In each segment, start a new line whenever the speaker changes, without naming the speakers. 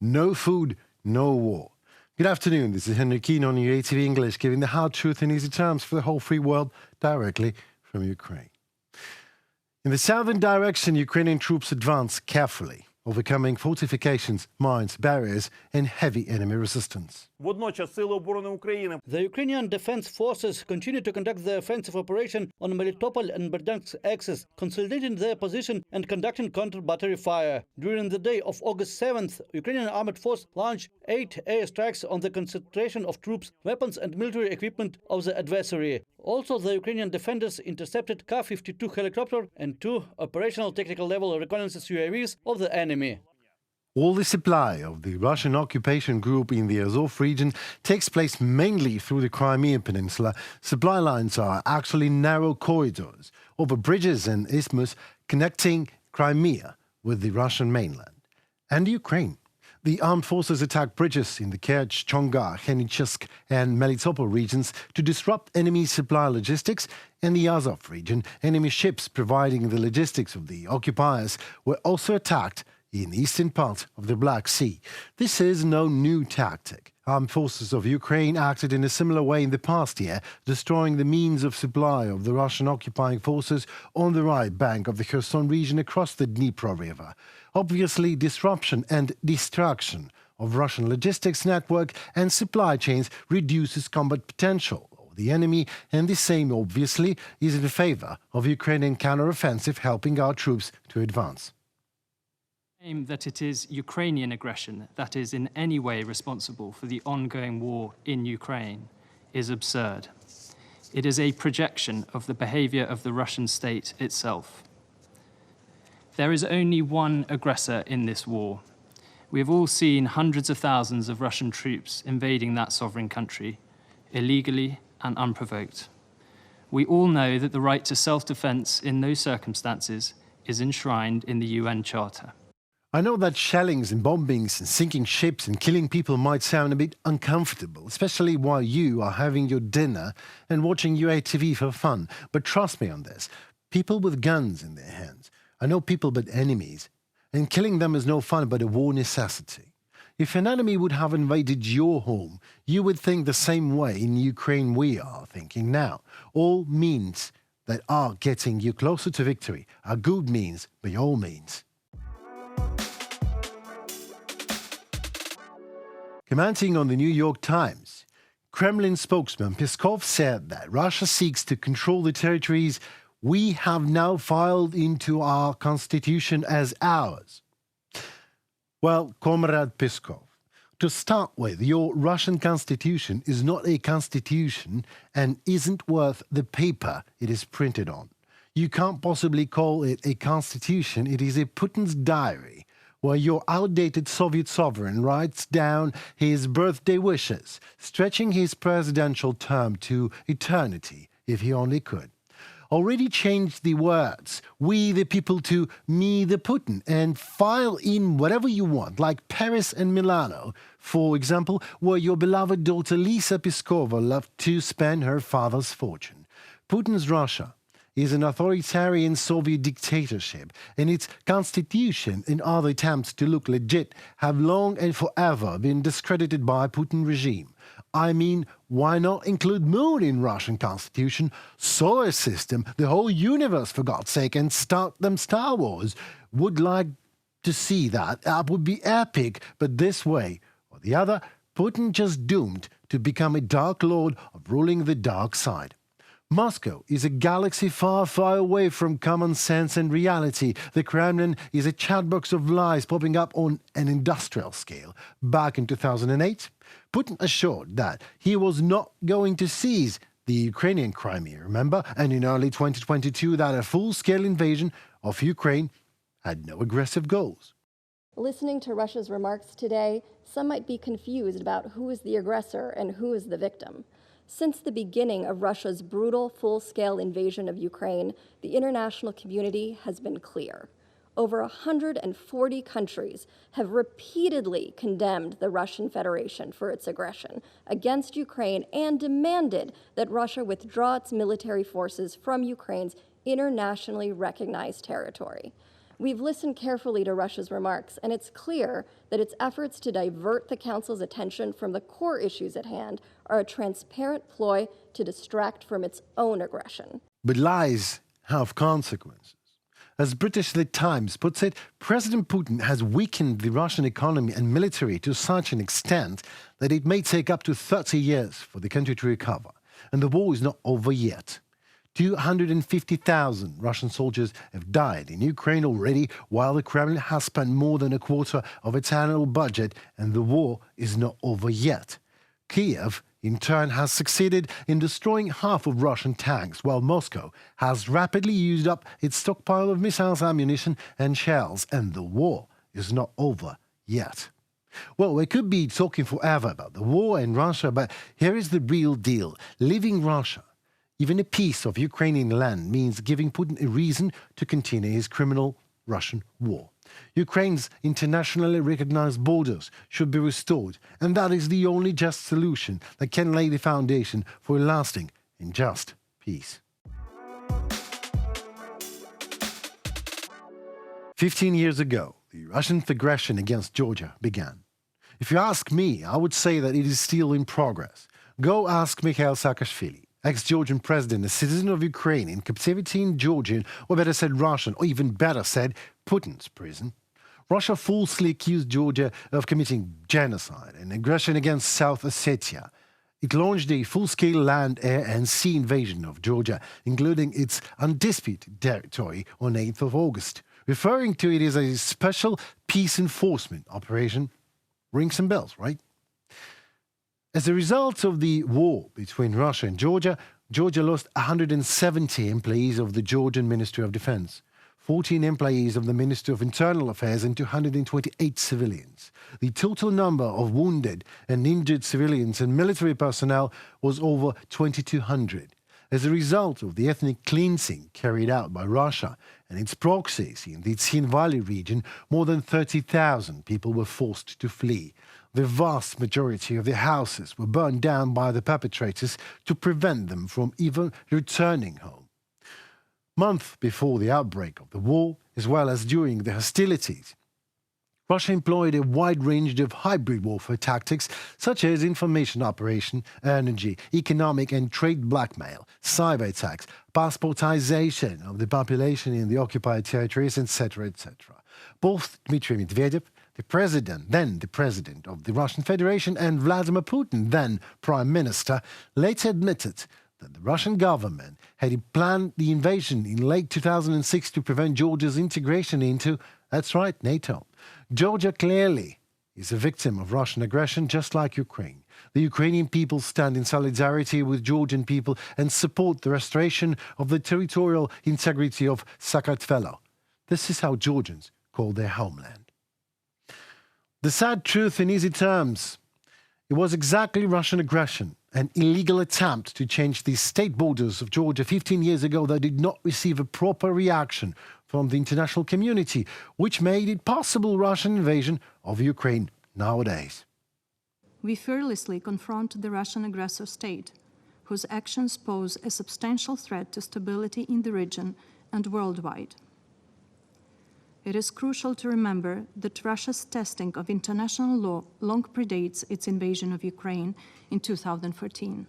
No food, no war. Good afternoon, this is Henichesk on UATV English, giving the hard truth in easy terms for the whole free world directly from Ukraine. In the southern direction, Ukrainian troops advance carefully, overcoming fortifications, mines, barriers and heavy enemy resistance.
The Ukrainian defense forces continue to conduct their offensive operation on Melitopol and Berdyansk axis, consolidating their position and conducting counter-battery fire. During the day of August 7th, Ukrainian armed force launched 8 airstrikes on the concentration of troops, weapons and military equipment of the adversary. Also, the Ukrainian defenders intercepted Ka-52 helicopter and 2 operational technical level reconnaissance UAVs of the enemy.
All the supply of the Russian occupation group in the Azov region takes place mainly through the Crimea Peninsula. Supply lines are actually narrow corridors over bridges and isthmus connecting Crimea with the Russian mainland and Ukraine. The armed forces attack bridges in the Kerch, Chonhar, Henichesk and Melitopol regions to disrupt enemy supply logistics. In the Azov region, enemy ships providing the logistics of the occupiers were also attacked in the eastern part of the Black Sea. This is no new tactic. Armed forces of Ukraine acted in a similar way in the past year, destroying the means of supply of the Russian occupying forces on the right bank of the Kherson region across the Dnipro River. Obviously, disruption and destruction of Russian logistics network and supply chains reduces combat potential of the enemy, and the same, obviously, is in favor of Ukrainian counteroffensive helping our troops to advance.
That it is Ukrainian aggression that is in any way responsible for the ongoing war in Ukraine is absurd. It is a projection of the behavior of the Russian state itself. There is only one aggressor in this war. We have all seen hundreds of thousands of Russian troops invading that sovereign country, illegally and unprovoked. We all know that the right to self-defense in those circumstances is enshrined in the UN Charter.
I know that shellings and bombings and sinking ships and killing people might sound a bit uncomfortable, especially while you are having your dinner and watching UATV for fun. But trust me on this, people with guns in their hands are no people but enemies, and killing them is no fun but a war necessity. If an enemy would have invaded your home, you would think the same way in Ukraine we are thinking now. All means that are getting you closer to victory are good means by all means. Commenting on the New York Times, Kremlin spokesman Peskov said that Russia seeks to control the territories we have now filed into our constitution as ours. Well, Comrade Peskov, to start with, your Russian constitution is not a constitution and isn't worth the paper it is printed on. You can't possibly call it a constitution, it is a Putin's diary, where your outdated Soviet sovereign writes down his birthday wishes, stretching his presidential term to eternity, if he only could. Already changed the words, we the people, to me the Putin, and file in whatever you want, like Paris and Milano, for example, where your beloved daughter Lisa Peskova loved to spend her father's fortune. Putin's Russia is an authoritarian Soviet dictatorship, and its constitution and other attempts to look legit have long and forever been discredited by Putin regime. I mean, why not include moon in Russian constitution, solar system, the whole universe for God's sake, and start them Star Wars? Would like to see that. That would be epic, but this way or the other, Putin just doomed to become a dark lord of ruling the dark side. Moscow is a galaxy far, far away from common sense and reality. The Kremlin is a chatbox of lies popping up on an industrial scale. Back in 2008, Putin assured that he was not going to seize the Ukrainian Crimea, remember? And in early 2022, that a full-scale invasion of Ukraine had no aggressive goals.
Listening to Russia's remarks today, some might be confused about who is the aggressor and who is the victim. Since the beginning of Russia's brutal, full-scale invasion of Ukraine, the international community has been clear. Over 140 countries have repeatedly condemned the Russian Federation for its aggression against Ukraine and demanded that Russia withdraw its military forces from Ukraine's internationally recognized territory. We've listened carefully to Russia's remarks, and it's clear that its efforts to divert the Council's attention from the core issues at hand are a transparent ploy to distract from its own aggression.
But lies have consequences. As British The Times puts it, President Putin has weakened the Russian economy and military to such an extent that it may take up to 30 years for the country to recover. And the war is not over yet. 250,000 Russian soldiers have died in Ukraine already, while the Kremlin has spent more than a quarter of its annual budget, and the war is not over yet. Kiev, in turn, has succeeded in destroying half of Russian tanks, while Moscow has rapidly used up its stockpile of missiles, ammunition and shells, and the war is not over yet. Well, we could be talking forever about the war in Russia, but here is the real deal. Leaving Russia, even a piece of Ukrainian land, means giving Putin a reason to continue his criminal Russian war. Ukraine's internationally recognized borders should be restored, and that is the only just solution that can lay the foundation for a lasting and just peace. 15 years ago, the Russian aggression against Georgia began. If you ask me, I would say that it is still in progress. Go ask Mikhail Saakashvili, ex-Georgian president, a citizen of Ukraine in captivity in Georgian, or better said Russian, or even better said, Putin's prison. Russia falsely accused Georgia of committing genocide and aggression against South Ossetia. It launched a full-scale land, air and sea invasion of Georgia, including its undisputed territory, on 8th of August, referring to it as a special peace enforcement operation. Ring some bells, right? As a result of the war between Russia and Georgia, Georgia lost 170 employees of the Georgian Ministry of Defense, 14 employees of the Ministry of Internal Affairs and 228 civilians. The total number of wounded and injured civilians and military personnel was over 2,200. As a result of the ethnic cleansing carried out by Russia and its proxies in the Tsin Valley region, more than 30,000 people were forced to flee. The vast majority of their houses were burned down by the perpetrators to prevent them from even returning home. Months before the outbreak of the war, as well as during the hostilities, Russia employed a wide range of hybrid warfare tactics such as information operation, energy, economic and trade blackmail, cyber attacks, passportization of the population in the occupied territories, etc., etc. Both Dmitry Medvedev, then the president of the Russian Federation, and Vladimir Putin, then prime minister, later admitted that the Russian government had planned the invasion in late 2006 to prevent Georgia's integration into, that's right, NATO. Georgia clearly is a victim of Russian aggression, just like Ukraine. The Ukrainian people stand in solidarity with Georgian people and support the restoration of the territorial integrity of Sakartvelo. This is how Georgians call their homeland. The sad truth in easy terms, it was exactly Russian aggression, an illegal attempt to change the state borders of Georgia 15 years ago that did not receive a proper reaction from the international community, which made it possible Russian invasion of Ukraine nowadays.
We fearlessly confront the Russian aggressor state, whose actions pose a substantial threat to stability in the region and worldwide. It is crucial to remember that Russia's testing of international law long predates its invasion of Ukraine in 2014.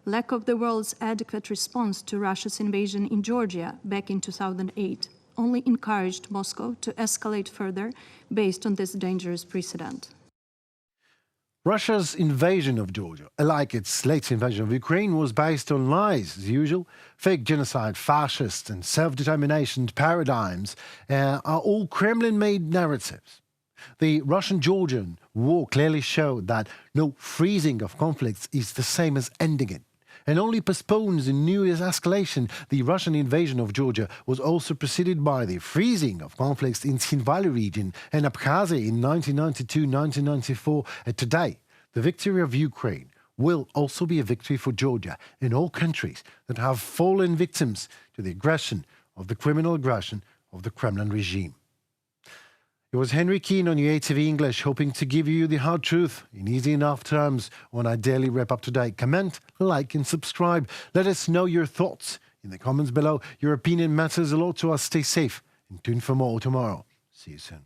Lack of the world's adequate response to Russia's invasion in Georgia back in 2008 only encouraged Moscow to escalate further based on this dangerous precedent.
Russia's invasion of Georgia, like its late invasion of Ukraine, was based on lies, as usual. Fake genocide, fascist and self-determination paradigms are all Kremlin-made narratives. The Russian-Georgian war clearly showed that no freezing of conflicts is the same as ending it, and only postpones a new escalation. The Russian invasion of Georgia was also preceded by the freezing of conflicts in Tsin Valley region and Abkhazia in 1992-1994. And today, the victory of Ukraine will also be a victory for Georgia and all countries that have fallen victims to the aggression of the criminal aggression of the Kremlin regime. It was Henry Keane on UATV English, hoping to give you the hard truth in easy enough terms on our daily wrap-up today. Comment, like and subscribe. Let us know your thoughts in the comments below. Your opinion matters a lot to us. Stay safe And tune for more tomorrow. See you soon.